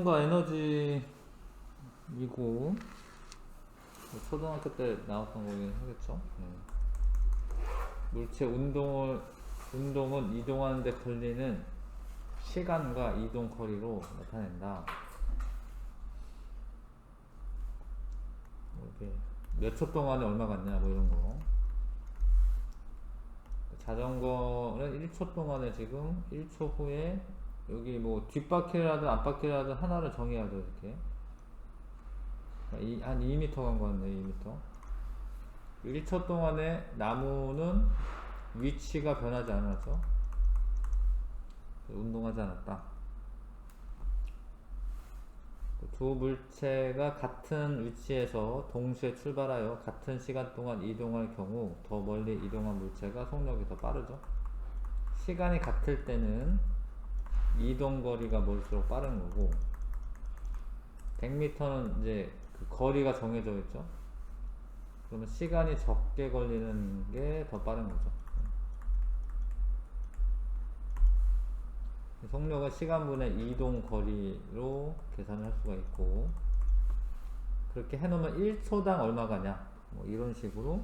운동과 에너지 이고 초등학교 때 나왔던 거긴 하겠죠. 물체 운동은 이동하는 데 걸리는 시간과 이동 거리로 나타낸다. 이렇게 몇 초 동안에 얼마 갔냐 뭐 이런 거. 자전거는 1초 동안에 지금 1초 후에 여기 뭐 뒷바퀴를 하든 앞바퀴를 하든 하나를 정해야 돼. 이렇게 한 2m 간 거 같네. 2m. 1초 동안에 나무는 위치가 변하지 않았죠. 운동하지 않았다. 두 물체가 같은 위치에서 동시에 출발하여 같은 시간 동안 이동할 경우 더 멀리 이동한 물체가 속력이 더 빠르죠. 시간이 같을 때는 이동 거리가 멀수록 빠른 거고, 100m는 이제 그 거리가 정해져 있죠. 그러면 시간이 적게 걸리는 게 더 빠른 거죠. 속력은 시간분의 이동 거리로 계산을 할 수가 있고, 그렇게 해놓으면 1초당 얼마 가냐 뭐 이런 식으로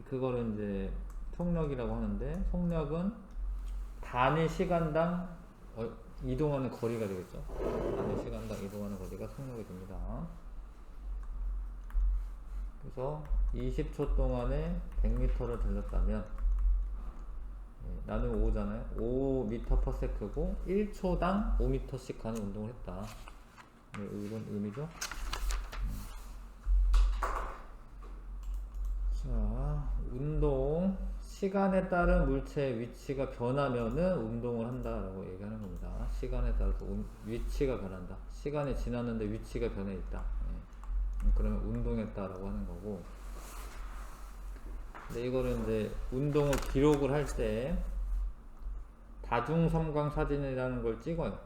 그거를 이제 속력이라고 하는데, 속력은 단위 시간당 이동하는 거리가 되겠죠. 단위 시간당 이동하는 거리가 속력이 됩니다. 그래서 20초 동안에 100m를 달렸다면 나는 5잖아요. 5m/s고 1초당 5m씩 가는 운동을 했다. 이런 의미죠. 자, 운동. 시간에 따른 물체의 위치가 변하면은 운동을 한다라고 얘기하는 겁니다. 시간에 따라서 위치가 변한다. 시간이 지났는데 위치가 변해 있다. 그러면 운동했다라고 하는 거고. 근데 이거를 이제 운동을 기록을 할 때 다중섬광 사진이라는 걸 찍어요.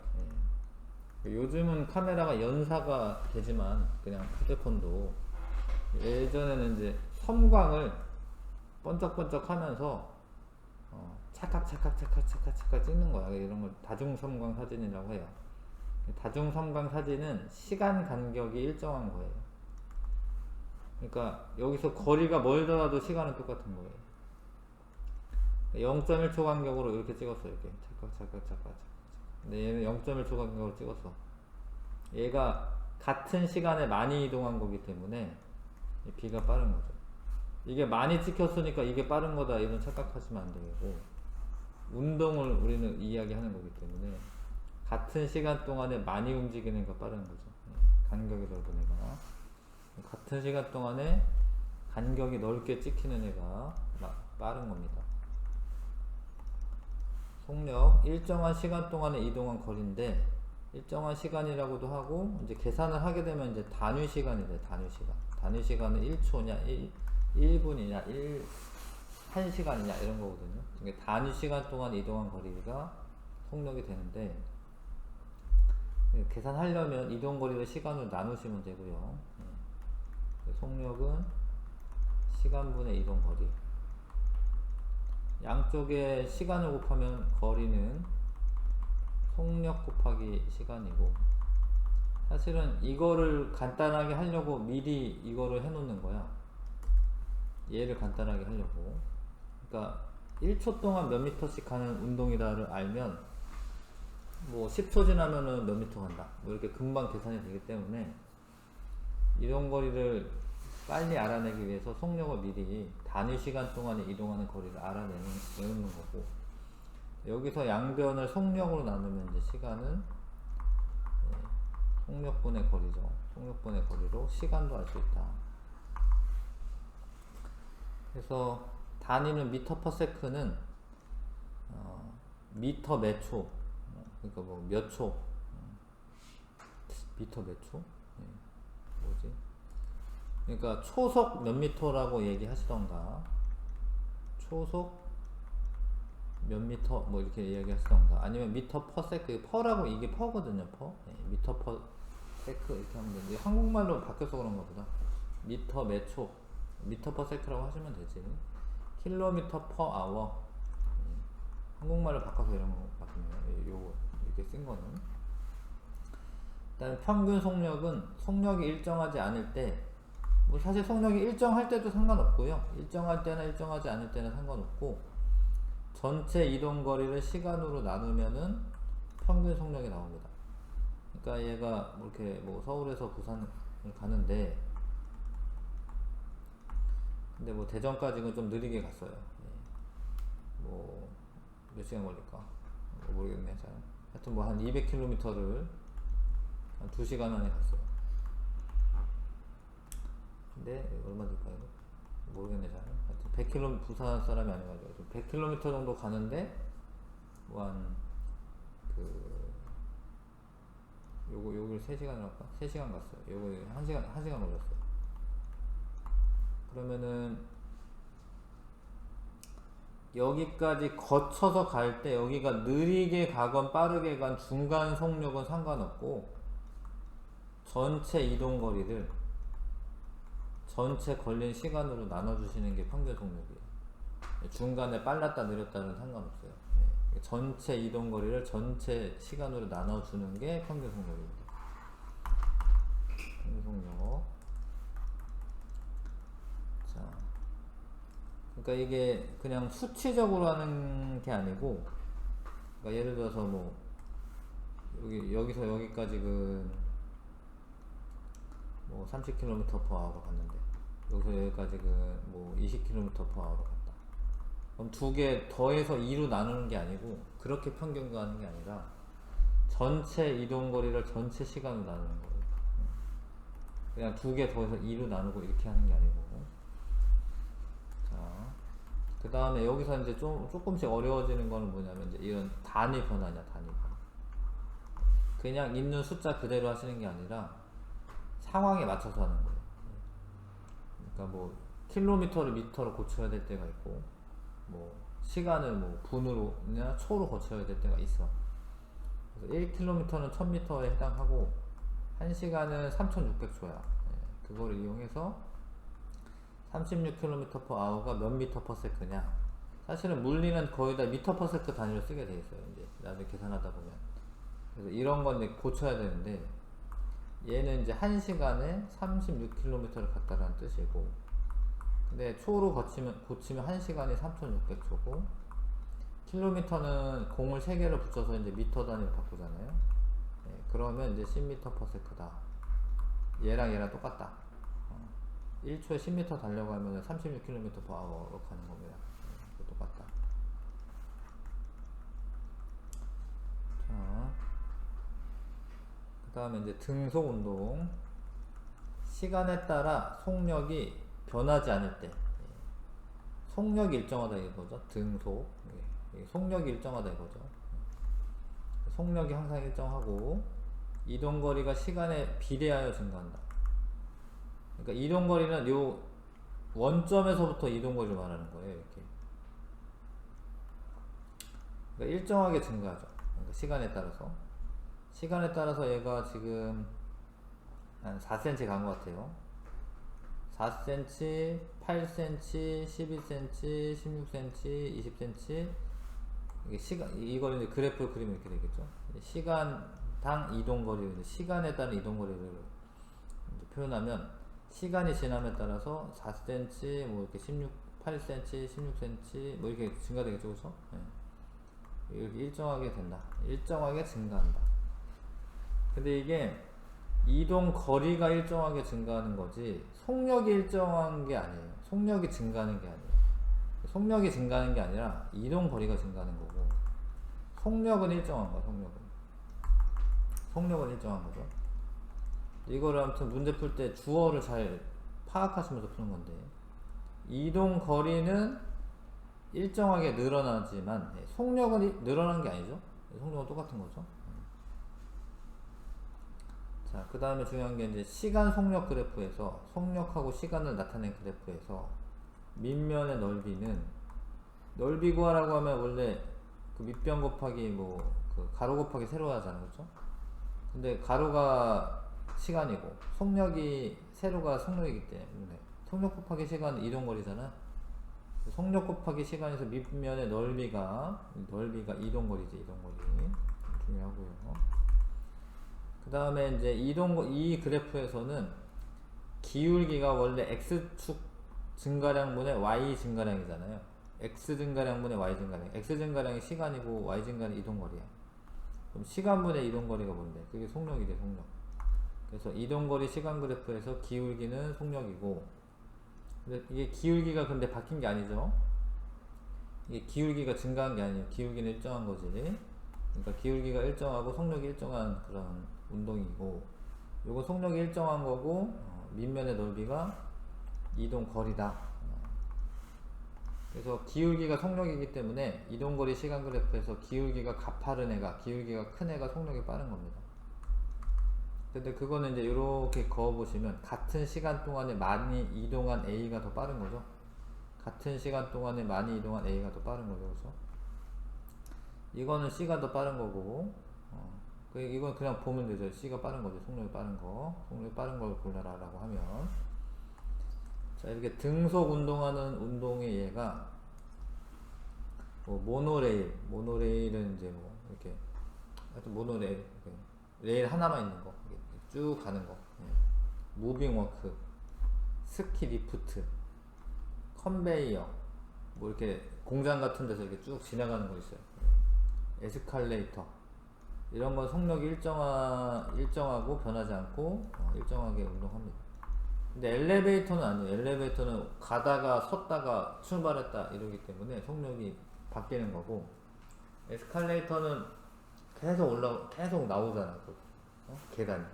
요즘은 카메라가 연사가 되지만 그냥 휴대폰도 예전에는 이제 섬광을 번쩍번쩍 하면서 찰칵 찍는 거야. 이런 걸 다중섬광 사진이라고 해요. 다중섬광 사진은 시간 간격이 일정한 거예요. 그러니까 여기서 거리가 멀더라도 시간은 똑같은 거예요. 0.1초 간격으로 이렇게 찍었어. 이렇게 찰칵. 근데 얘는 0.1초 간격으로 찍었어. 얘가 같은 시간에 많이 이동한 거기 때문에 비가 빠른 거죠. 이게 많이 찍혔으니까 이게 빠른 거다 이런 착각하시면 안 되고, 운동을 우리는 이야기하는 거기 때문에 같은 시간 동안에 많이 움직이는 거 빠른 거죠. 간격이 넓은 애가 같은 시간 동안에 간격이 넓게 찍히는 애가 빠른 겁니다. 속력, 일정한 시간 동안에 이동한 거리인데, 일정한 시간이라고도 하고, 이제 계산을 하게 되면 이제 단위 시간이 돼. 단위 시간은 1초냐 1분이냐 1시간이냐 이런 거거든요. 그러니까 단위 시간 동안 이동한 거리가 속력이 되는데, 계산하려면 이동 거리를 시간으로 나누시면 되고요. 속력은 시간분의 이동 거리. 양쪽에 시간을 곱하면 거리는 속력 곱하기 시간이고, 사실은 이거를 간단하게 하려고 미리 이거를 해놓는 거야. 얘를 간단하게 하려고. 그러니까 1초 동안 몇 미터씩 가는 운동이다를 알면 뭐 10초 지나면은 몇 미터 간다 뭐 이렇게 금방 계산이 되기 때문에, 이동 거리를 빨리 알아내기 위해서 속력을 미리 단위 시간 동안에 이동하는 거리를 알아내는 거고, 여기서 양변을 속력으로 나누면 이제 시간은 속력분의 거리죠. 속력분의 거리로 시간도 알 수 있다. 그래서 단위는 미터/s는 미터 몇 초, 그러니까 뭐 몇 초, 미터 몇 초? 뭐지? 그러니까 초속 몇 미터라고 얘기하시던가, 초속 몇 미터 뭐 이렇게 얘기하시던가, 아니면 미터/세크, 퍼라고, 이게 퍼거든요. 미터/세크 이렇게 하면 되는데 한국말로 바뀌어서 그런가 보다. 미터 몇 초, 미터/세크라고 하시면 되지. 킬로미터/아워, 한국말로 바꿔서 이런 거 같네요. 요거 이렇게 쓴 거는. 그다음에 평균 속력은 속력이 일정하지 않을 때, 뭐 사실 속력이 일정할 때도 상관없고요. 일정할 때나 일정하지 않을 때나 상관없고, 전체 이동 거리를 시간으로 나누면은 평균 속력이 나옵니다. 그러니까 얘가 뭐 이렇게 뭐 서울에서 부산을 가는데, 근데 뭐 대전까지는 좀 느리게 갔어요. 뭐 몇 시간 걸릴까? 뭐 모르겠네 잘. 하여튼 뭐 한 200km를 한 2시간 안에 갔어요. 근데 얼마 될까요? 모르겠네 잘. 하여튼 100km, 부산 사람이 아니가지고 100km 정도 가는데 뭐 한 요걸 3시간 할까? 3시간 갔어요. 요거 1시간 올렸어요. 그러면은 여기까지 거쳐서 갈 때 여기가 느리게 가건 빠르게 간 중간 속력은 상관없고, 전체 이동 거리를 전체 걸린 시간으로 나눠주시는 게 평균 속력이에요. 중간에 빨랐다 느렸다는 상관없어요. 전체 이동 거리를 전체 시간으로 나눠주는 게 평균 속력입니다. 평균 속력. 자, 그러니까 이게 그냥 수치적으로 하는 게 아니고, 그러니까 예를 들어서 뭐 여기서 여기까지 뭐 30km/h로 갔는데, 여기서 여기까지 뭐 20km/h로 갔다. 그럼 두 개 더해서 2로 나누는 게 아니고, 그렇게 평균화하는 게 아니라 전체 이동 거리를 전체 시간으로 나누는 거예요. 그냥 두 개 더해서 2로 나누고 이렇게 하는 게 아니고. 자, 그 다음에 여기서 이제 조금씩 어려워지는 거는 뭐냐면, 이제 이런 단위 변화냐, 단위 변화. 그냥 있는 숫자 그대로 하시는 게 아니라 상황에 맞춰서 하는 거예요. 그러니까 뭐 킬로미터를 미터로 고쳐야 될 때가 있고, 뭐 시간을 뭐 분으로나 초로 고쳐야 될 때가 있어. 그래서 1km는 1000m에 해당하고 1시간은 3600초야. 그거를 이용해서 36km/h가 몇 m/s냐. 사실은 물리는 거의 다 m/s 단위로 쓰게 돼 있어요. 이제 나중에 계산하다 보면. 그래서 이런 건 이제 고쳐야 되는데, 얘는 이제 1시간에 36km를 갔다라는 뜻이고, 근데 초로 고치면 1시간이 3600초고, 킬로미터는 공을 3개를 붙여서 이제 미터 단위로 바꾸잖아요. 그러면 이제 10m/s다. 얘랑 똑같다. 1초에 10m 달려가면 36km/h로 가는 겁니다. 똑같다. 자, 그 다음에 이제 등속 운동. 시간에 따라 속력이 변하지 않을 때, 속력이 일정하다 이거죠. 등속. 속력이 일정하다 이거죠. 속력이 항상 일정하고, 이동거리가 시간에 비례하여 증가한다. 그러니까 이동거리는 요 원점에서부터 이동거리를 말하는 거예요. 이렇게. 그러니까 일정하게 증가하죠. 그러니까 시간에 따라서 얘가 지금 한 4cm 간 것 같아요. 4cm, 8cm, 12cm, 16cm, 20cm. 이걸 이제 그래프를 그리면 이렇게 되겠죠. 시간당 이동거리, 시간에 따른 이동거리를 표현하면, 시간이 지남에 따라서 4cm, 뭐 이렇게 8cm, 16cm, 뭐 이렇게 증가되겠죠, 그렇죠? 이렇게 일정하게 된다. 일정하게 증가한다. 근데 이게 이동 거리가 일정하게 증가하는 거지, 속력이 일정한 게 아니에요. 속력이 증가하는 게 아니에요. 속력이 증가하는 게 아니라 이동 거리가 증가하는 거고, 속력은 일정한 거야. 속력은 일정한 거죠. 이거를 아무튼 문제 풀 때 주어를 잘 파악하시면서 푸는 건데, 이동 거리는 일정하게 늘어나지만 속력은 늘어난 게 아니죠. 속력은 똑같은 거죠. 자, 그 다음에 중요한 게 이제 시간 속력 그래프에서, 속력하고 시간을 나타낸 그래프에서 밑면의 넓이는, 넓이 구하라고 하면 원래 그 밑변 곱하기 가로 곱하기 세로 하잖아요, 그렇죠? 근데 가로가 시간이고 속력이 세로가 속력이기 때문에 속력 곱하기 시간은 이동거리잖아. 속력 곱하기 시간에서 밑면의 넓이가 이동거리지, 이동거리. 중요하고요. 그 다음에 이제 이 그래프에서는 기울기가 원래 x축 증가량분의 y 증가량이잖아요. x 증가량분의 y 증가량. x 증가량이 시간이고 y 증가량이 이동거리야. 그럼 시간분의 이동거리가 뭔데? 그게 속력이래, 속력. 그래서 이동거리 시간 그래프에서 기울기는 속력이고, 근데 이게 기울기가 근데 바뀐 게 아니죠. 이게 기울기가 증가한 게 아니에요. 기울기는 일정한 거지. 그러니까 기울기가 일정하고 속력이 일정한 그런 운동이고, 요거 속력이 일정한 거고, 밑면의 넓이가 이동 거리다. 그래서 기울기가 속력이기 때문에 이동거리 시간 그래프에서 기울기가 가파른 애가, 기울기가 큰 애가 속력이 빠른 겁니다. 근데 그거는 이제 이렇게 그어보시면 같은 시간 동안에 많이 이동한 A가 더 빠른 거죠. 같은 시간 동안에 많이 이동한 A가 더 빠른 거죠. 그렇죠? 이거는 C가 더 빠른 거고, 이건 그냥 보면 되죠. C가 빠른 거죠. 속력이 빠른 거. 속력이 빠른 걸 골라라 라고 하면. 자, 이렇게 등속 운동하는 운동의 얘가, 모노레일은 이제 뭐, 이렇게, 하여튼 모노레일, 레일 하나만 있는 거. 쭉 가는 거. 무빙 워크, 스키 리프트, 컨베이어, 뭐 이렇게 공장 같은 데서 이렇게 쭉 지나가는 거 있어요. 에스컬레이터. 이런 건 속력이 일정하고 변하지 않고 일정하게 운동합니다. 근데 엘리베이터는 아니에요. 엘리베이터는 가다가 섰다가 출발했다 이러기 때문에 속력이 바뀌는 거고, 에스컬레이터는 계속 나오잖아. 계단이.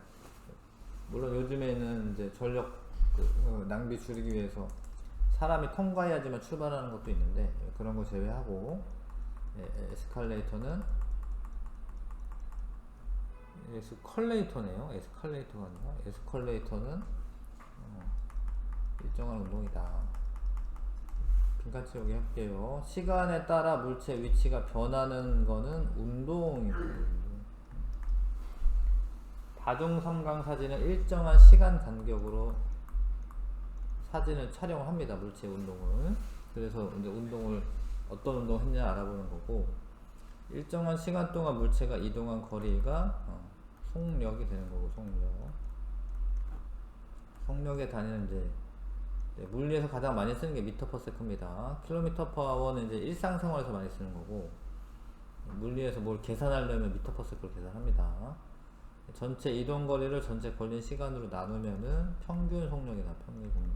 물론 요즘에는 이제 전력 낭비 줄이기 위해서 사람이 통과해야지만 출발하는 것도 있는데, 그런 거 제외하고, 에스컬레이터는 에스컬레이터네요. 에스컬레이터가 아니라 에스컬레이터는 일정한 운동이다. 빈칸 채우기 할게요. 시간에 따라 물체 위치가 변하는 거는 운동이고, 다중성강 사진은 일정한 시간 간격으로 사진을 촬영합니다. 물체 운동을. 그래서 이제 어떤 운동을 했냐 알아보는 거고, 일정한 시간 동안 물체가 이동한 거리가 속력이 되는 거고, 속력의 단위는 이제 물리에서 가장 많이 쓰는 게 미터 퍼 세컨입니다. 킬로미터 퍼 아워는 이제 일상생활에서 많이 쓰는 거고, 물리에서 뭘 계산하려면 미터 퍼 세컨을 계산합니다. 전체 이동거리를 전체 걸린 시간으로 나누면은 평균 속력이다. 평균 속력.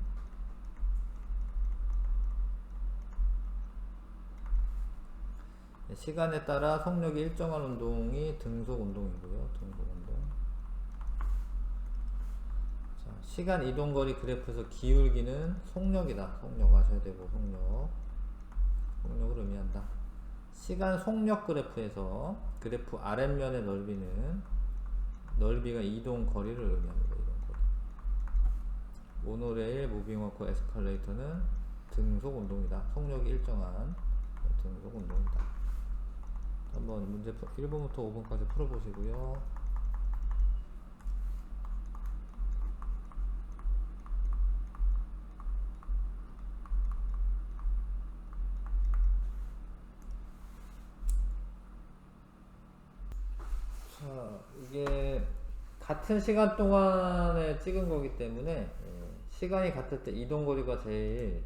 시간에 따라 속력이 일정한 운동이 등속 운동이고요. 등속 운동. 자, 시간 이동거리 그래프에서 기울기는 속력이다. 속력 아셔야 되고, 속력을 의미한다. 시간 속력 그래프에서 그래프 아랫면의 넓이가 이동 거리를 의미합니다. 이동 거리. 모노레일, 무빙워크, 에스컬레이터는 등속 운동이다. 속력이 일정한 등속 운동이다. 한번 문제 1번부터 5번까지 풀어보시고요. 자, 이게 같은 시간 동안에 찍은 거기 때문에 시간이 같을 때 이동거리가 제일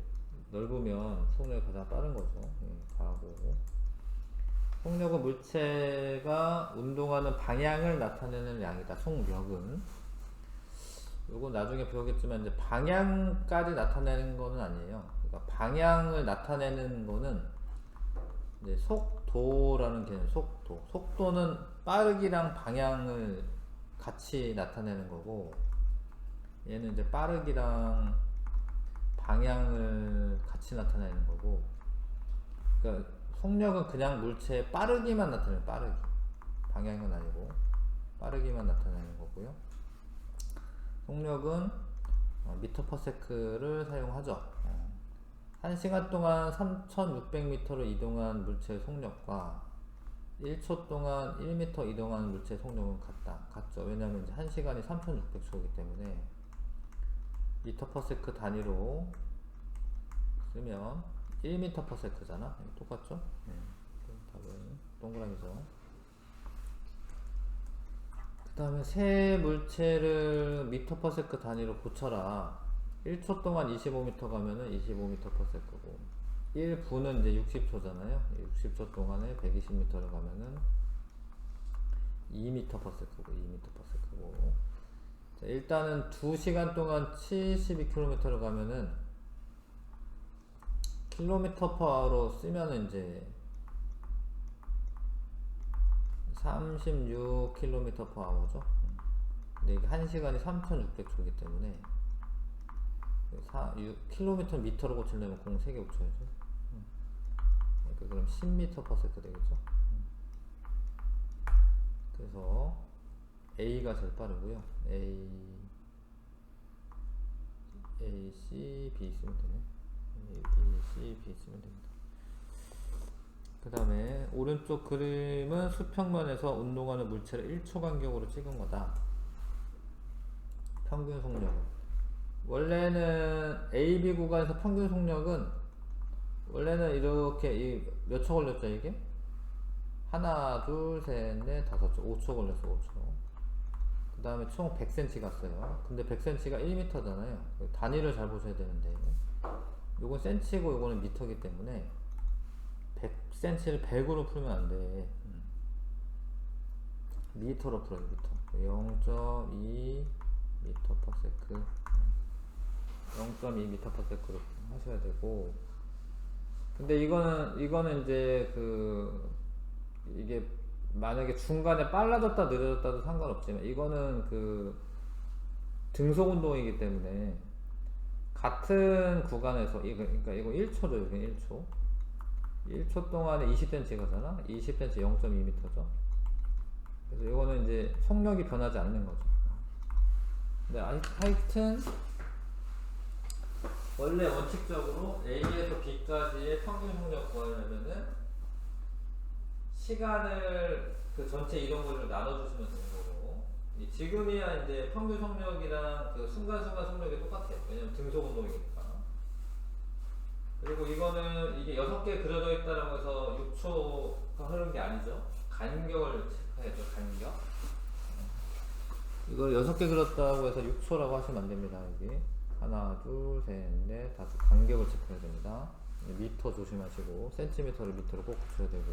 넓으면 속력이 가장 빠른 거죠. 가고, 속력은 물체가 운동하는 방향을 나타내는 양이다. 속력은. 요거 나중에 배우겠지만 이제 방향까지 나타내는 거는 아니에요. 그러니까 방향을 나타내는 거는 이제 속도라는 개념. 속도는 빠르기랑 방향을 같이 나타내는 거고, 얘는 이제 빠르기랑 방향을 같이 나타내는 거고, 그러니까 속력은 그냥 물체의 빠르기만 나타내는, 빠르기. 방향은 아니고 빠르기만 나타내는 거고요. 속력은 미터 퍼 세크를 사용하죠. 1시간 동안 3600m를 이동한 물체의 속력과 1초 동안 1m 이동하는 물체의 속력은 같죠. 왜냐하면 이제 1시간이 3600초이기 때문에 미터 퍼 세크 단위로 쓰면 1m 퍼 세크잖아. 똑같죠? 답은 동그라미죠. 그 그 다음에 새 물체를 미터 퍼 세크 단위로 고쳐라. 1초 동안 25m 가면은 25m 퍼 세크고 1분은 이제 60초잖아요. 60초 동안에 120m를 가면은 2m 퍼 세크고 2m 퍼 세크고. 자, 일단은 2시간 동안 72km를 가면은 킬로미터 퍼 아워로 쓰면은 이제 36km per hour죠. 근데 이게 1시간이 3600초이기 때문에 킬로미터 미터로 고치려면 공 3개 고쳐야죠. 그러니까 그럼 10m per second 되겠죠. 그래서 A가 제일 빠르고요. A, C, B 있으면 되네. A, C, B 있으면 됩니다. 그 다음에 오른쪽 그림은 수평면에서 운동하는 물체를 1초 간격으로 찍은 거다. 평균 속력은 원래는 AB 구간에서 평균 속력은 원래는 이렇게 몇 초 걸렸죠 이게? 하나 둘셋넷 다섯 초 5초 걸렸어 5초. 그 다음에 총 100cm 갔어요. 근데 100cm가 1m잖아요 단위를 잘 보셔야 되는데 요건 cm고 요거는 미터기 때문에 100cm를 100으로 풀면 안 돼. 미터로 풀어요, 미터. 0.2 미터 퍼 세크. 0.2 미터 퍼 세크로 하셔야 되고. 근데 이거는 이제 이게 만약에 중간에 빨라졌다 느려졌다도 상관없지만 이거는 등속 운동이기 때문에 같은 구간에서 그러니까 이거 1초죠, 이게 1초. 1초 동안에 20cm 가잖아? 20cm 0.2m죠. 그래서 이거는 이제 속력이 변하지 않는 거죠. 근데 하여튼, 원래 원칙적으로 A에서 B까지의 평균 속력 구하려면은 시간을 전체 이동 거리로 나눠주시면 되는 거고, 지금이야 이제 평균 속력이랑 순간순간 속력이 똑같아요. 왜냐면 등속 운동이니까. 그리고 이거는 이게 6개 그려져 있다라고 해서 6초가 흐른 게 아니죠. 간격을 체크해야죠. 간격. 이걸 6개 그렸다고 해서 6초라고 하시면 안 됩니다. 여기 하나, 둘, 셋, 넷, 다섯 간격을 체크해야 됩니다. 미터 조심하시고 센티미터를 미터로 꼭 붙여야 되고.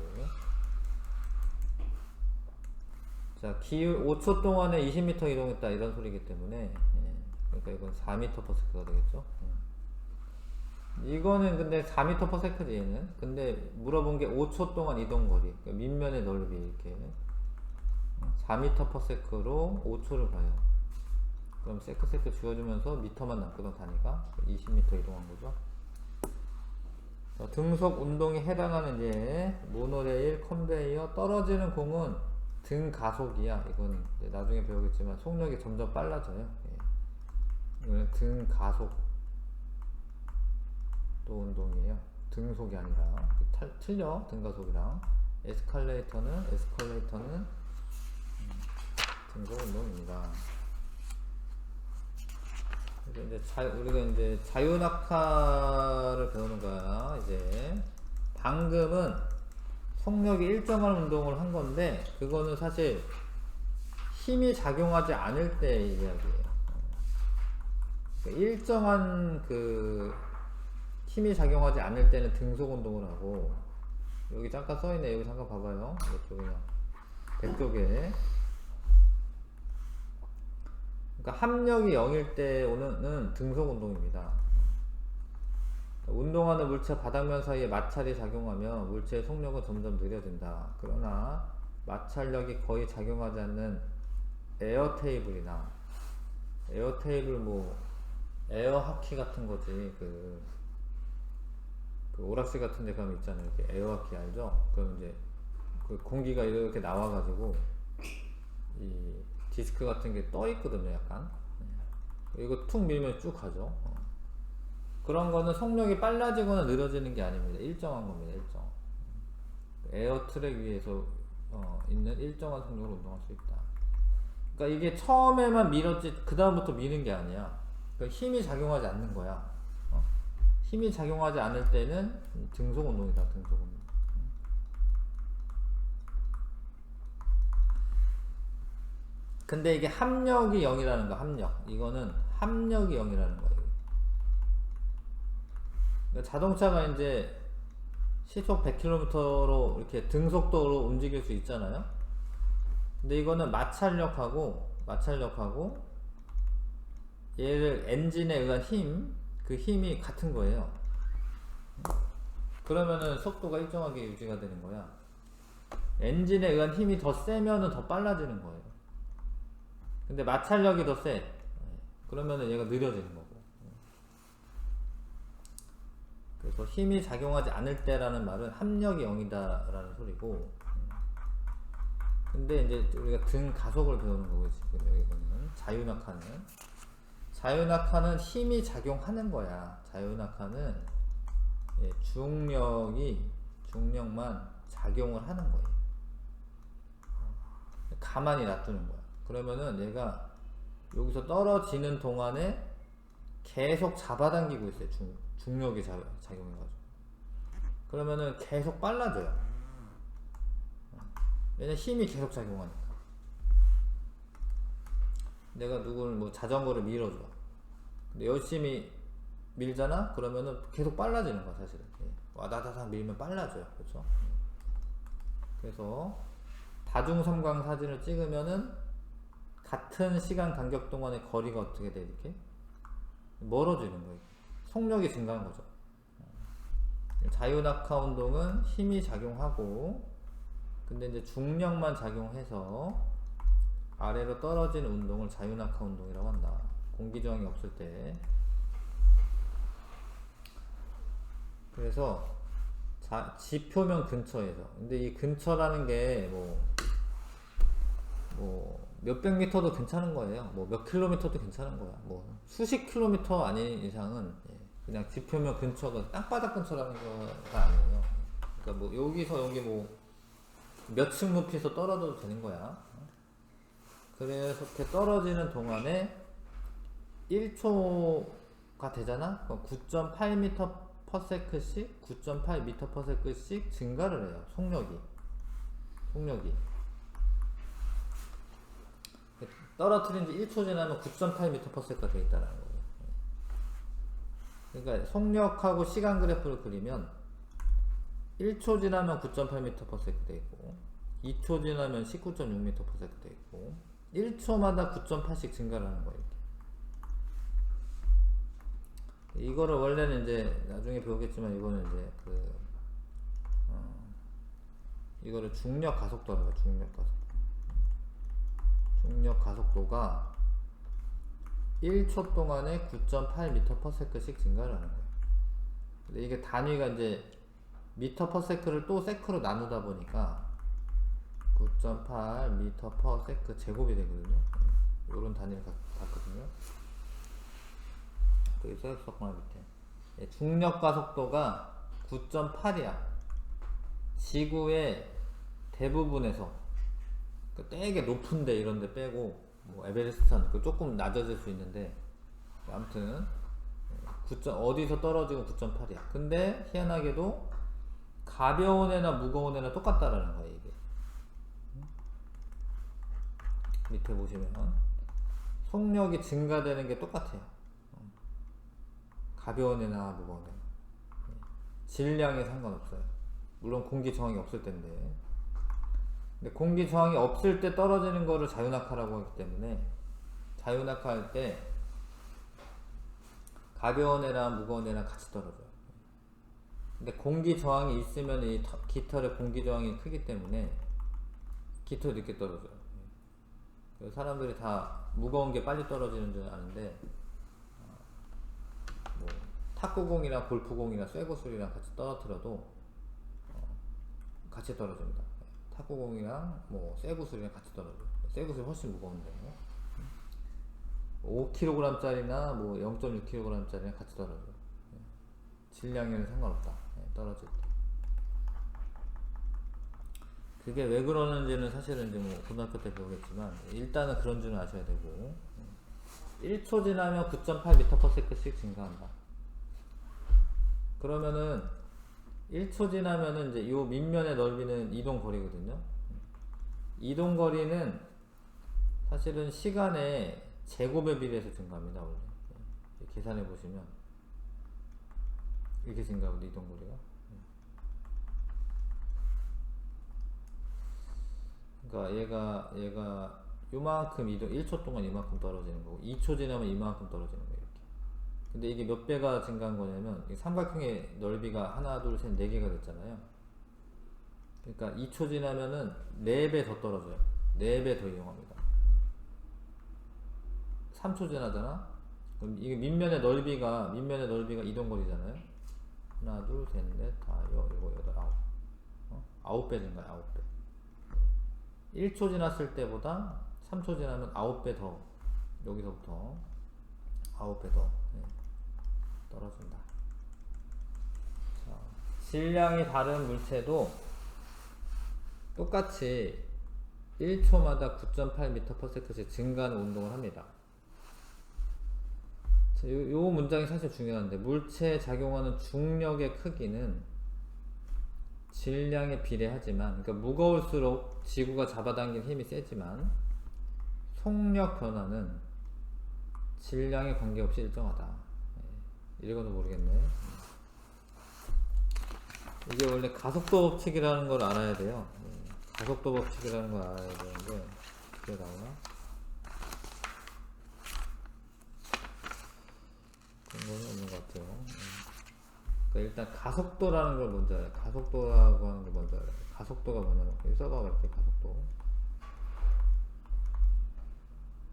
자, 기울 5초 동안에 20m 이동했다 이런 소리이기 때문에 그러니까 이건 4m per sec가 되겠죠. 이거는 근데 4m per sec지 얘는. 근데 물어본 게 5초 동안 이동 거리, 그러니까 밑면의 넓이 이렇게 4m per sec로 5초를 가요. 그럼 세크 지워주면서 미터만 남거든 단위가 20m 이동한 거죠. 자, 등속 운동에 해당하는 이제 모노레일, 컨베이어, 떨어지는 공은 등 가속이야. 이거는 나중에 배우겠지만 속력이 점점 빨라져요. 이거는 등 가속 또 운동이에요. 등속이 아니라 틀려. 등가속이랑 에스컬레이터는 등속 운동입니다. 그래서 이제 우리가 이제 자유낙하를 배우는 거야. 이제 방금은 속력이 일정한 운동을 한 건데 그거는 사실 힘이 작용하지 않을 때 이야기예요. 그러니까 일정한 힘이 작용하지 않을 때는 등속 운동을 하고, 여기 잠깐 써있네. 여기 잠깐 봐봐요. 이쪽 그냥 백쪽에. 그러니까 합력이 0일 때는 등속 운동입니다. 운동하는 물체 바닥면 사이에 마찰이 작용하며 물체의 속력은 점점 느려진다. 그러나 마찰력이 거의 작용하지 않는 에어 테이블이나 에어 하키 같은 거지. 오락실 같은 데 가면 있잖아요. 이렇게 에어하키 알죠? 그럼 이제 공기가 이렇게 나와가지고 이 디스크 같은 게 떠 있거든요, 약간. 이거 툭 밀면 쭉 가죠. 그런 거는 속력이 빨라지거나 느려지는 게 아닙니다. 일정한 겁니다, 일정. 에어 트랙 위에서 있는 일정한 속력으로 운동할 수 있다. 그러니까 이게 처음에만 밀었지, 그 다음부터 미는 게 아니야. 그러니까 힘이 작용하지 않는 거야. 힘이 작용하지 않을 때는 등속 운동이다, 등속 운동. 근데 이게 합력이 0이라는 거, 합력. 이거는 합력이 0이라는 거예요. 그러니까 자동차가 이제 시속 100km로 이렇게 등속도로 움직일 수 있잖아요. 근데 이거는 마찰력하고 얘를 엔진에 의한 힘, 그 힘이 같은 거예요. 그러면은 속도가 일정하게 유지가 되는 거야. 엔진에 의한 힘이 더 세면은 더 빨라지는 거예요. 근데 마찰력이 더 세. 그러면은 얘가 느려지는 거고. 그래서 힘이 작용하지 않을 때라는 말은 합력이 0이다 라는 소리고, 근데 이제 우리가 등 가속을 배우는 거고, 지금 여기 보면 자유낙하는 힘이 작용하는 거야. 자유낙하는 중력만 작용을 하는 거예요. 가만히 놔두는 거야. 그러면은 얘가 여기서 떨어지는 동안에 계속 잡아당기고 있어요. 중력이 작용해가지고. 그러면은 계속 빨라져요. 왜냐면 힘이 계속 작용하니까. 내가 누구를 뭐 자전거를 밀어줘. 근데 열심히 밀잖아? 그러면은 계속 빨라지는 거야, 사실은. 와다다다 밀면 빨라져요. 그렇죠? 그래서 다중섬광 사진을 찍으면은 같은 시간 간격 동안의 거리가 어떻게 돼? 이렇게 멀어지는 거예요. 속력이 증가한 거죠. 자유낙하 운동은 힘이 작용하고, 근데 이제 중력만 작용해서 아래로 떨어지는 운동을 자유낙하 운동이라고 한다. 공기 저항이 없을 때. 그래서 지표면 근처에서. 근데 이 근처라는 게 뭐 몇백 미터도 괜찮은 거예요. 뭐 몇 킬로미터도 괜찮은 거야. 뭐 수십 킬로미터 아닌 이상은 그냥 지표면 근처가 땅바닥 근처라는 거가 아니에요. 그러니까 뭐 여기서 여기 뭐 몇 층 높이에서 떨어져도 되는 거야. 그래서 이렇게 떨어지는 동안에 1초가 되잖아? 9.8m/s씩 9.8m/s씩 증가를 해요. 속력이 떨어뜨린 지 1초 지나면 9.8m/s가 되어 있다는 거예요. 그러니까 속력하고 시간 그래프를 그리면 1초 지나면 9.8m/s 되어 있고, 2초 지나면 19.6m/s 되어 있고, 1초마다 9.8씩 증가를 하는 거예요. 이거를 원래는 이제 나중에 배우겠지만, 이거는 이제 이거를 중력 가속도라고 해요. 중력 가속도가 1초 동안에 9.8m/s씩 증가를 하는 거예요. 근데 이게 단위가 이제 m/s를 또 세크로 나누다 보니까 9.8m/s 제곱이 되거든요. 이런 단위를 갖거든요. 여기 써있었구나, 밑에. 중력 가속도가 9.8이야. 지구의 대부분에서, 되게 높은데 이런데 빼고, 뭐 에베레스트산 조금 낮아질 수 있는데, 아무튼 어디서 떨어지고 9.8이야. 근데 희한하게도 가벼운 애나 무거운 애나 똑같다라는 거야, 이게. 밑에 보시면 속력이 증가되는 게 똑같아요. 가벼운 애나 무거운 애. 질량에 상관없어요. 물론 공기 저항이 없을 텐데. 근데 공기 저항이 없을 때 떨어지는 거를 자유낙하라고 하기 때문에, 자유낙하 할 때 가벼운 애랑 무거운 애랑 같이 떨어져요. 근데 공기 저항이 있으면 이 깃털의 공기 저항이 크기 때문에 깃털이 늦게 떨어져요. 그래서 사람들이 다 무거운 게 빨리 떨어지는 줄 아는데, 뭐 탁구공이나 골프공이나 쇠구슬이랑 같이 떨어뜨려도 같이 떨어집니다. 탁구공이랑 뭐 쇠구슬이랑 같이 떨어져요. 쇠구슬이 훨씬 무거운데 5kg짜리나 뭐 0.6kg짜리랑 같이 떨어져요. 질량에는 상관없다. 떨어질 때. 그게 왜 그러는지는 사실은 이제 뭐 고등학교 때 배우겠지만, 일단은 그런 줄은 아셔야 되고, 1초 지나면 9.8m/s씩 증가한다. 그러면은 1초 지나면은 이제 이 밑면의 넓이는 이동 거리거든요. 이동 거리는 사실은 시간의 제곱에 비례해서 증가합니다. 원래 계산해 보시면 이렇게 증가하거든요. 이동거리가. 그러니까 얘가 요만큼 이동 1초 동안 이만큼 떨어지는 거고 2초 지나면 이만큼 떨어지는 거예요. 이렇게. 근데 이게 몇 배가 증가한 거냐면 이 삼각형의 넓이가 하나 둘 셋 4개가 됐잖아요. 그러니까 2초 지나면은 4배 더 떨어져요. 4배 더 이용합니다. 3초 지나잖아. 그럼 이게 밑면의 넓이가 이동거리잖아요. 하나 둘 셋 넷 다 일곱 여덟 아홉. 9배 증가요. 9배. 1초 지났을 때보다 3초 지나면 9배 더, 여기서부터 9배 더 떨어진다. 자, 질량이 다른 물체도 똑같이 1초마다 9.8m/s씩 증가하는 운동을 합니다. 자, 요 문장이 사실 중요한데, 물체에 작용하는 중력의 크기는 질량에 비례하지만, 그러니까 무거울수록 지구가 잡아당긴 힘이 세지만 속력 변화는 질량에 관계없이 일정하다. 읽어도 모르겠네. 이게 원래 가속도 법칙이라는 걸 알아야 돼요. 가속도 법칙이라는 걸 알아야 되는데 그게 나오나? 그런 거는 없는 것 같아요. 그러니까 일단 가속도라는 걸 먼저 알아요. 가속도라고 하는 걸 먼저 알아요. 가속도가 뭐냐면 여기 써봐 볼게. 가속도.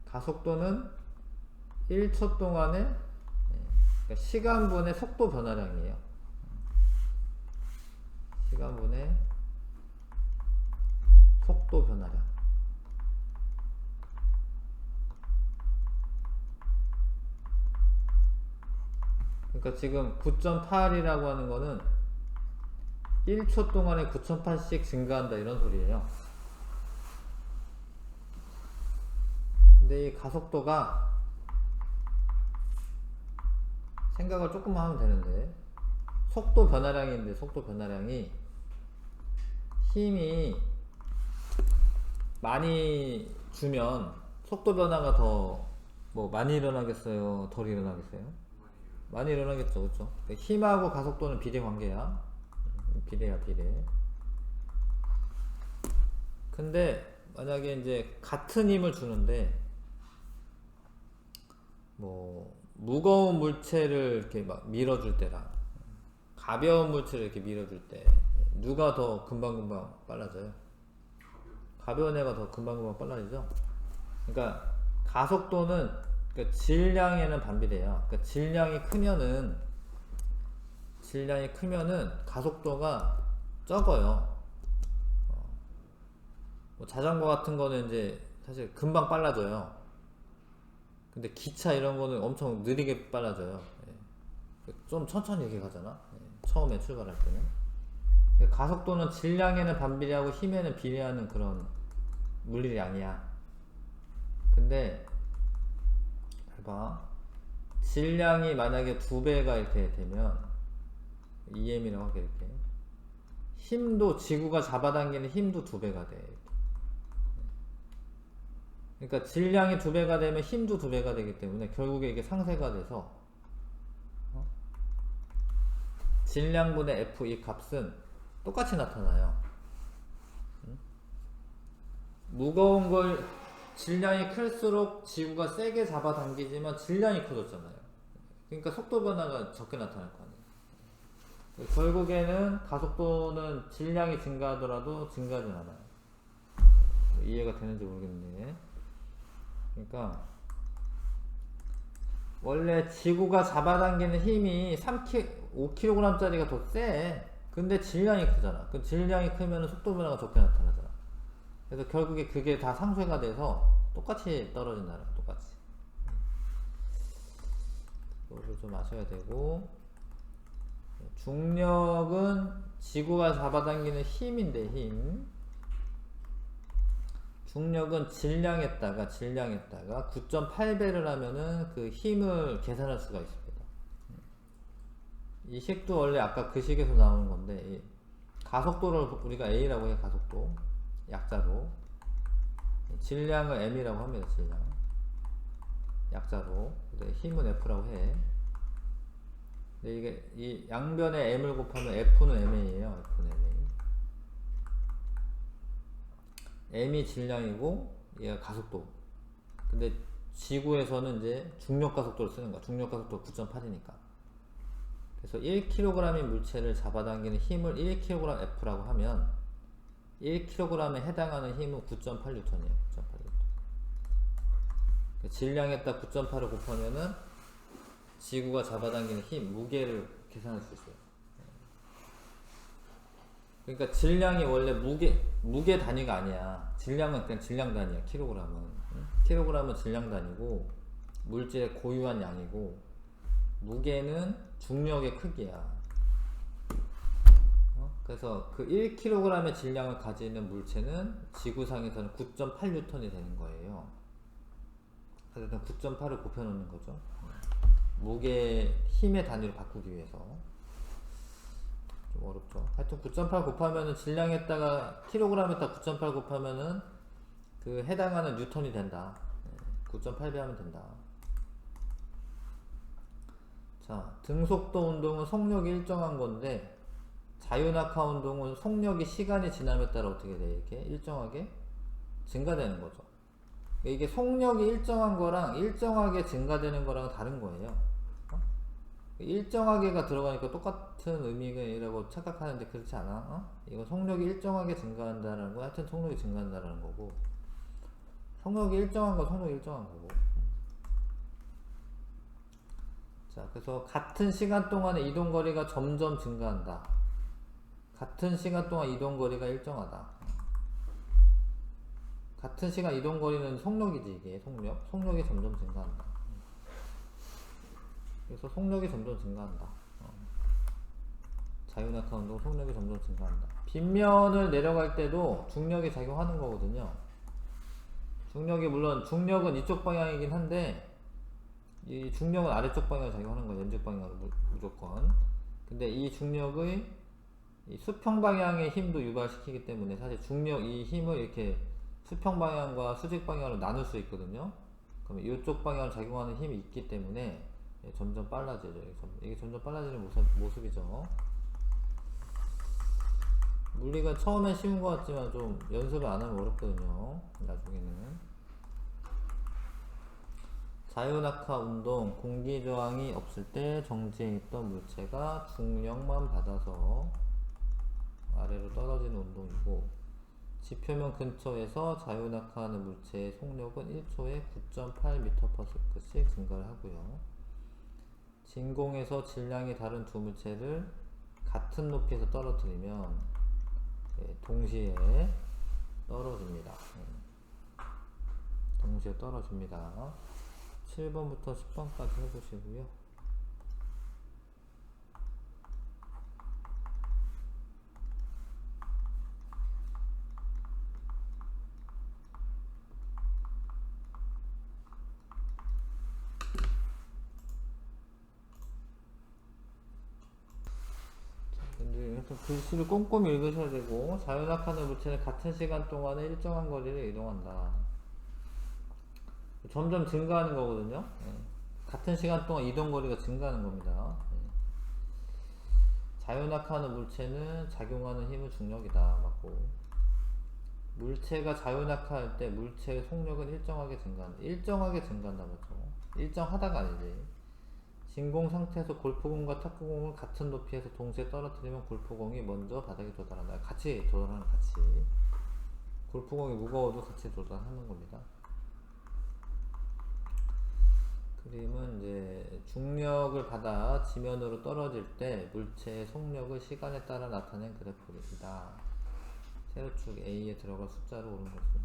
가속도는 1초 동안에 그러니까 시간분의 속도 변화량이에요. 시간분의 속도 변화량. 그러니까 지금 9.8이라고 하는 거는 1초 동안에 9.8씩 증가한다 이런 소리예요. 근데 이 가속도가 생각을 조금만 하면 되는데, 속도 변화량인데 속도 변화량이 힘이 많이 주면 속도 변화가 더 뭐 많이 일어나겠어요? 덜 일어나겠어요? 많이 일어나겠죠. 그렇죠? 힘하고 가속도는 비례 관계야. 비례야, 비례. 근데 만약에 이제 같은 힘을 주는데 뭐 무거운 물체를 이렇게 막 밀어줄 때랑 가벼운 물체를 이렇게 밀어줄 때 누가 더 금방금방 빨라져요? 가벼운 애가 더 금방금방 빨라지죠? 그러니까 가속도는 그러니까 질량에는 반비례야. 그러니까 질량이 크면은 가속도가 적어요. 뭐 자전거 같은 거는 이제 사실 금방 빨라져요. 근데 기차 이런 거는 엄청 느리게 빨라져요. 좀 천천히 이렇게 가잖아. 처음에 출발할 때는. 가속도는 질량에는 반비례하고 힘에는 비례하는 그런 물리량이야. 근데 봐, 질량이 만약에 2배가 이렇게 되면 EM이라고 하게 이렇게 힘도 지구가 잡아당기는 힘도 2배가 돼. 그러니까 질량이 2배가 되면 힘도 2배가 되기 때문에 결국에 이게 상쇄가 돼서 질량분의 F 이 값은 똑같이 나타나요. 무거운 걸 질량이 클수록 지구가 세게 잡아당기지만 질량이 커졌잖아요. 그러니까 속도 변화가 적게 나타날 거 아니에요. 결국에는 가속도는 질량이 증가하더라도 증가하진 않아요. 이해가 되는지 모르겠네. 그러니까 원래 지구가 잡아당기는 힘이 5kg짜리가 더 세. 근데 질량이 크잖아. 그 질량이 크면 속도 변화가 적게 나타나잖아. 그래서 결국에 그게 다 상쇄가 돼서 똑같이 떨어진다는 거야. 똑같이. 이거를 좀 아셔야 되고, 중력은 지구가 잡아당기는 힘인데 힘. 중력은 질량에다가 9.8배를 하면은 그 힘을 계산할 수가 있습니다. 이 식도 원래 아까 그 식에서 나오는 건데, 가속도를 우리가 A라고 해. 가속도 약자로 질량을 m이라고 합니다. 질량 약자로. 힘은 f라고 해. 근데 이게 이 양변에 m을 곱하면 f는 ma예요. f는 ma. m이 질량이고 얘가 가속도. 근데 지구에서는 이제 중력 가속도를 쓰는 거야. 중력 가속도 9.8이니까. 그래서 1kg의 물체를 잡아당기는 힘을 1kg F라고 하면 1kg에 해당하는 힘은 9.8N이에요. 9.8N. 질량에다 9.8을 곱하면은 지구가 잡아당기는 힘, 무게를 계산할 수 있어요. 그러니까 질량이 원래 무게 단위가 아니야. 질량은 그냥 질량 단위야. 킬로그램은. 킬로그램은 질량 단위고 물질의 고유한 양이고 무게는 중력의 크기야. 그래서 그 1kg의 질량을 가지는 물체는 지구상에서는 9.8N이 되는 거예요. 그래서 9.8을 곱해놓는 거죠. 무게 힘의 단위로 바꾸기 위해서. 좀 어렵죠. 하여튼 9.8 곱하면은 질량에다가 킬로그램에다가 9.8 곱하면은 그 해당하는 뉴턴이 된다. 9.8배 하면 된다. 자, 등속도 운동은 속력이 일정한 건데 자유낙하 운동은 속력이 시간이 지남에 따라 어떻게 돼? 이렇게 일정하게 증가되는 거죠. 이게 속력이 일정한 거랑 일정하게 증가되는 거랑 다른 거예요. 일정하게가 들어가니까 똑같은 의미라고 착각하는데 그렇지 않아? 이건 속력이 일정하게 증가한다는 거, 하여튼 속력이 증가한다는 거고, 속력이 일정한 건 속력이 일정한 거고. 자, 그래서 같은 시간 동안의 이동 거리가 점점 증가한다. 같은 시간 동안 이동 거리가 일정하다. 같은 시간 이동 거리는 속력이지, 이게 속력이 점점 증가한다. 그래서 속력이 점점 증가한다. 자유낙하 운동 속력이 점점 증가한다. 빗면을 내려갈 때도 중력이 작용하는 거거든요. 물론 중력은 이쪽 방향이긴 한데 이 중력은 아래쪽 방향으로 작용하는 거예요. 왼쪽 방향으로 무조건. 근데 이 중력의 이 수평 방향의 힘도 유발시키기 때문에 사실 중력 이 힘을 이렇게 수평 방향과 수직 방향으로 나눌 수 있거든요. 그러면 이쪽 방향으로 작용하는 힘이 있기 때문에 점점 빨라져요. 이게 점점 빨라지는 모습이죠. 물리가 처음엔 쉬운 것 같지만 좀 연습을 안 하면 어렵거든요. 나중에는. 자유낙하 운동, 공기 저항이 없을 때 정지해 있던 물체가 중력만 받아서 아래로 떨어지는 운동이고, 지표면 근처에서 자유낙하하는 물체의 속력은 1초에 9.8m/s씩 증가를 하고요. 진공에서 질량이 다른 두 물체를 같은 높이에서 떨어뜨리면 동시에 떨어집니다. 동시에 떨어집니다. 7번부터 10번까지 해보시고요. 글씨를 꼼꼼히 읽으셔야 되고, 자유낙하는 물체는 같은 시간 동안에 일정한 거리를 이동한다. 점점 증가하는 거거든요. 같은 시간 동안 이동 거리가 증가하는 겁니다. 자유낙하하는 물체는 작용하는 힘은 중력이다. 맞고, 물체가 자유낙하할 때 물체의 속력은 일정하게 증가한다. 일정하게 증가한다. 맞죠? 일정하다가 아니지. 진공 상태에서 골프공과 탁구공을 같은 높이에서 동시에 떨어뜨리면 골프공이 먼저 바닥에 도달한다. 같이 도달하는, 같이. 골프공이 무거워도 같이 도달하는 겁니다. 그림은 이제 중력을 받아 지면으로 떨어질 때 물체의 속력을 시간에 따라 나타낸 그래프입니다. 세로축 A에 들어갈 숫자로 오는 것은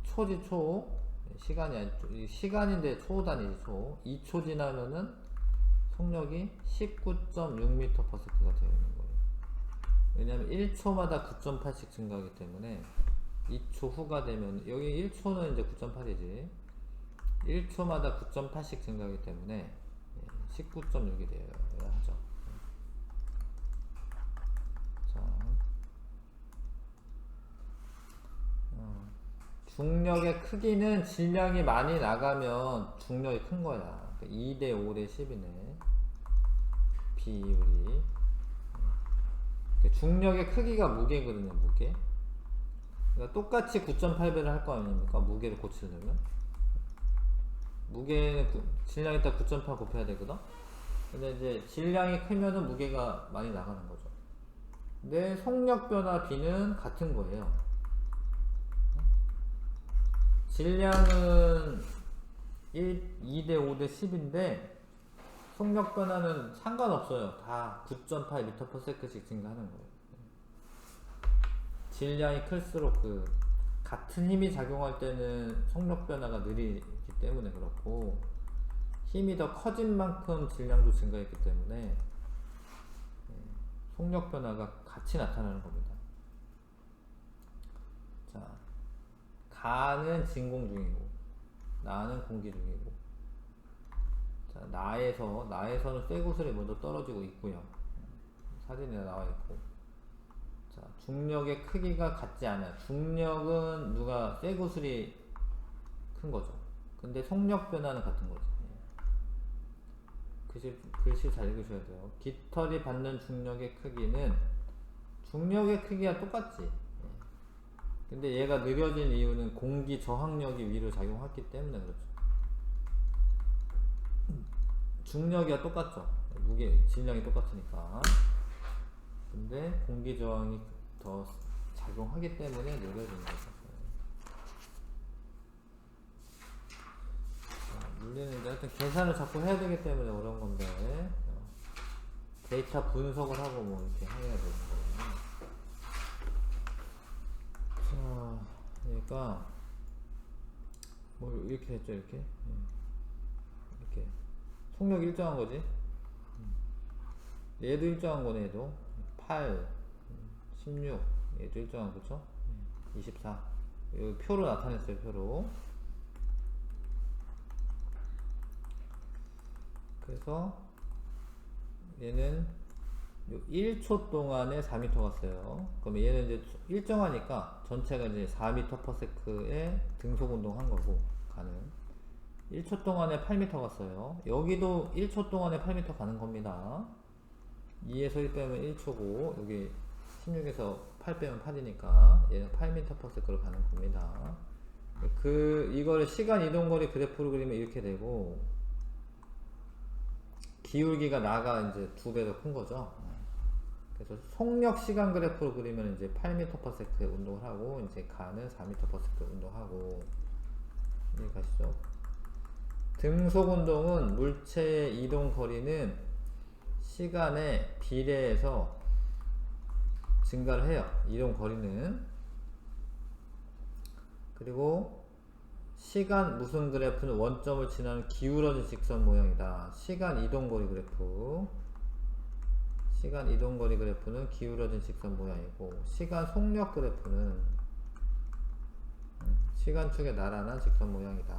초지 초, 시간인데 초 단위지 초. 2초 지나면은 속력이 19.6m/s가 되어 있는 거예요. 왜냐하면 1초마다 9.8씩 증가하기 때문에 2초 후가 되면, 여기 1초는 이제 9.8이지 1초마다 9.8씩 증가하기 때문에 19.6이 되어야 하죠. 자, 중력의 크기는 질량이 많이 나가면 중력이 큰 거야. 2대 5대 10이네. 비율이. 중력의 크기가 무게거든요, 무게. 그러니까 똑같이 9.8배를 할 거 아닙니까? 무게를 고치려면. 무게는 질량이 딱 9.8 곱해야 되거든? 근데 이제 질량이 크면은 무게가 많이 나가는 거죠. 근데 속력 변화 B는 같은 거예요. 질량은 2대 5대 10인데 속력 변화는 상관없어요. 다 9.8m/s씩 증가하는 거예요. 질량이 클수록 같은 힘이 작용할 때는 속력 변화가 느리기 때문에 그렇고, 힘이 더 커진 만큼 질량도 증가했기 때문에 속력 변화가 같이 나타나는 겁니다. 자, 가는 진공 중이고 나는 공기 중이고, 자, 나에서는 쇠구슬이 먼저 떨어지고 있고요. 사진에 나와 있고. 자, 중력의 크기가 같지 않아요. 중력은 쇠구슬이 큰 거죠. 근데 속력 변화는 같은 거지. 글씨 잘 읽으셔야 돼요. 깃털이 받는 중력의 크기는 중력의 크기가 똑같지. 근데 얘가 느려진 이유는 공기 저항력이 위로 작용했기 때문에 그렇죠. 중력이야 똑같죠. 무게, 질량이 똑같으니까. 근데 공기 저항이 더 작용하기 때문에 느려지는 거죠. 물리는 이제 하여튼 계산을 자꾸 해야 되기 때문에 어려운 건데, 데이터 분석을 하고 뭐 이렇게 해야 되는 거예요. 자, 그러니까 뭐 이렇게 했죠, 이렇게. 이렇게 속력이 일정한 거지. 얘도 일정한 거네. 얘도 8, 16, 얘도 일정한 거죠. 24. 여기 표로 나타냈어요, 표로. 그래서 얘는 1초 동안에 4m 갔어요. 그럼 얘는 이제 일정하니까 전체가 이제 4m/s에 등속 운동한 거고, 가는 1초 동안에 8m 갔어요. 여기도 1초 동안에 8m 가는 겁니다. 2에서 1 빼면 1초고 여기 16에서 8 빼면 8이니까 얘는 8m/s로 가는 겁니다. 이거를 시간 이동거리 그래프로 그리면 이렇게 되고, 기울기가 나가 이제 2배 더 큰 거죠. 그래서 속력 시간 그래프로 그리면 이제 8m/s에 운동을 하고, 이제 가는 4m/s 운동하고. 이해 가시죠? 등속 운동은 물체의 이동 거리는 시간에 비례해서 증가를 해요. 이동 거리는. 그리고 시간 무슨 그래프는 원점을 지나는 기울어진 직선 모양이다. 시간 이동거리 그래프. 시간 이동거리 그래프는 기울어진 직선 모양이고, 시간 속력 그래프는 시간축의 나란한 직선 모양이다.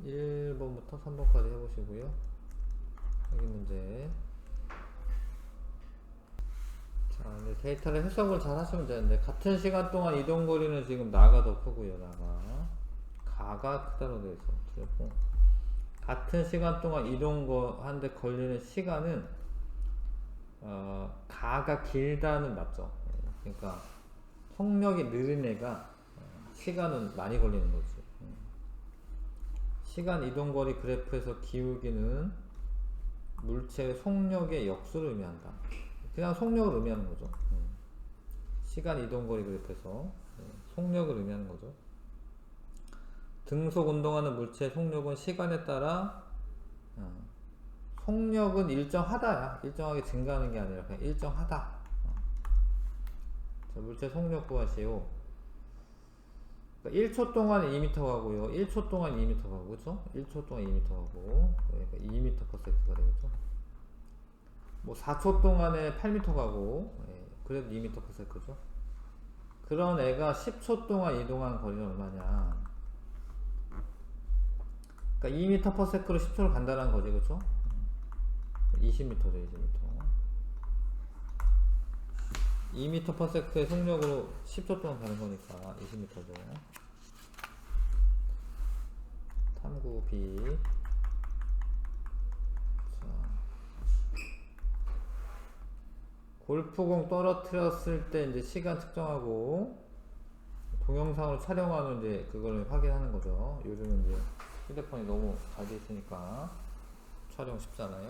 1번부터 3번까지 해보시고요. 여기 문제. 자, 이제 데이터를 해석을 잘 하시면 되는데, 같은 시간 동안 이동거리는 지금 나가 더 크고요. 가가 크다고 되어 있어. 틀렸고. 같은 시간 동안 이동하는데 걸리는 시간은 가가 길다는 맞죠. 그러니까 속력이 느린 애가 시간은 많이 걸리는 거지. 시간 이동거리 그래프에서 기울기는 물체의 속력의 역수를 의미한다. 그냥 속력을 의미하는 거죠. 시간 이동거리 그래프에서 속력을 의미하는 거죠. 등속 운동하는 물체의 속력은 시간에 따라 속력은 일정하다야. 일정하게 증가하는 게 아니라 그냥 일정하다. 자, 물체 속력 구하시오. 그러니까 1초 동안 2m 가고요. 1초 동안 2m 가고, 그쵸? 1초 동안 2m 가고, 그러니까 2m/s가 되겠죠? 뭐 4초 동안에 8m 가고, 그래도 2m/s죠? 그런 애가 10초 동안 이동한 거리는 얼마냐? 그러니까 2m/s로 10초를 간다는 거지, 그쵸? 20m죠, 20m. 2m/s의 속력으로 10초 동안 가는 거니까 20m죠. 탐구 B. 자, 골프공 떨어뜨렸을 때 이제 시간 측정하고 동영상으로 촬영하는 이제 그걸 확인하는 거죠. 요즘은 이제 휴대폰이 너무 잘 돼 있으니까 촬영 쉽잖아요.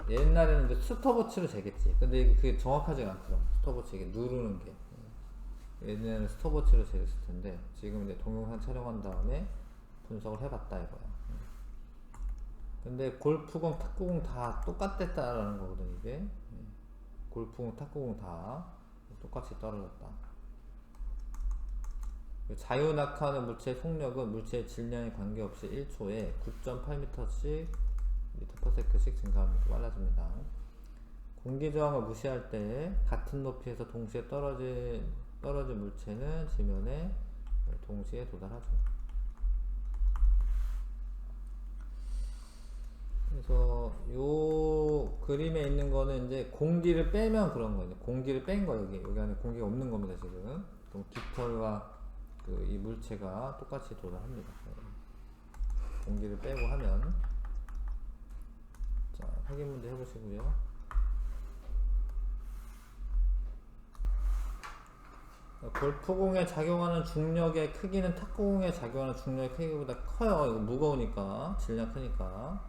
옛날에는 이제 스톱워치로 재겠지. 근데 그게 정확하지가 않거든. 스톱워치 이게 누르는 게. 옛날에는 스톱워치로 재었을 텐데 지금 이제 동영상 촬영한 다음에 분석을 해봤다 이거야. 근데 골프공, 탁구공 다 똑같댔다라는 거거든 이게. 골프공, 탁구공 다 똑같이 떨어졌다. 자유낙하하는 물체의 속력은 물체의 질량에 관계없이 1초에 9.8m씩 m/s씩 증가합니다. 빨라집니다. 공기 저항을 무시할 때 같은 높이에서 동시에 떨어진 물체는 지면에 동시에 도달하죠. 그래서 요 그림에 있는 거는 이제 공기를 빼면 그런 거예요. 공기를 뺀 거 여기 안에 공기가 없는 겁니다 지금. 그럼 깃털과 이 물체가 똑같이 도달합니다. 공기를 빼고 하면. 자, 확인 문제 해보시고요. 골프공에 작용하는 중력의 크기는 탁구공에 작용하는 중력의 크기보다 커요. 이거 무거우니까, 질량 크니까.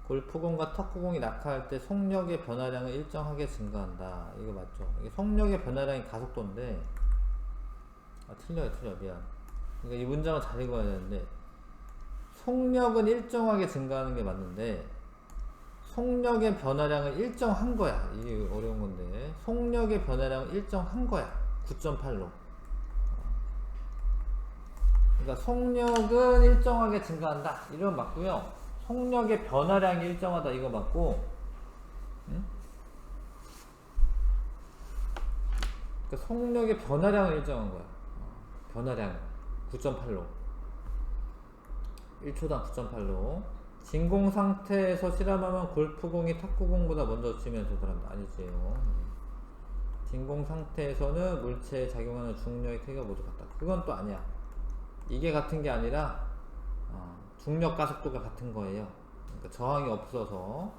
골프공과 탁구공이 낙하할 때 속력의 변화량은 일정하게 증가한다. 이거 맞죠? 이게 속력의 변화량이 가속도인데, 틀려 미안. 그러니까 이 문장을 잘 읽어야 되는데, 속력은 일정하게 증가하는 게 맞는데, 속력의 변화량은 일정한 거야. 이게 어려운 건데, 속력의 변화량은 일정한 거야. 9.8로. 그러니까 속력은 일정하게 증가한다. 이건 맞고요. 속력의 변화량이 일정하다. 이거 맞고, 그러니까 속력의 변화량은 일정한 거야. 변화량 9.8로 1초당 9.8로 진공 상태에서 실험하면 골프공이 탁구공보다 먼저 치면서 도달한다. 아니지요. 진공 상태에서는 물체에 작용하는 중력의 크기가 모두 같다. 그건 또 아니야. 이게 같은 게 아니라 중력 가속도가 같은 거예요. 그러니까 저항이 없어서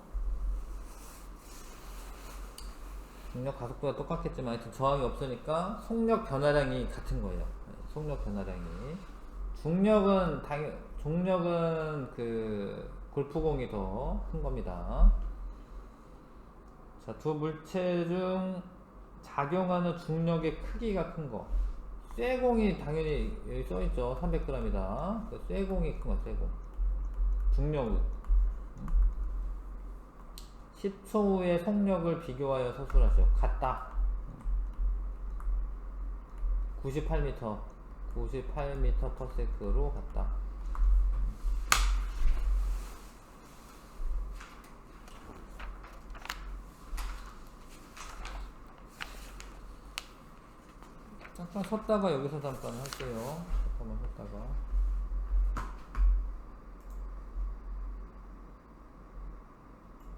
중력 가속도가 똑같겠지만 하여튼 저항이 없으니까 속력 변화량이 같은 거예요. 속력 변화량이. 중력은 그 골프공이 더 큰 겁니다. 자, 두 물체 중 작용하는 중력의 크기가 큰 거. 쇠공이 당연히 여기 써있죠. 300g이다. 쇠공이 큰 거, 쇠공. 중력은 10초 후에 속력을 비교하여 서술하시오. 같다. 98m per/s로 갔다. 잠깐 섰다가 여기서 잠깐 할게요. 잠깐만 섰다가.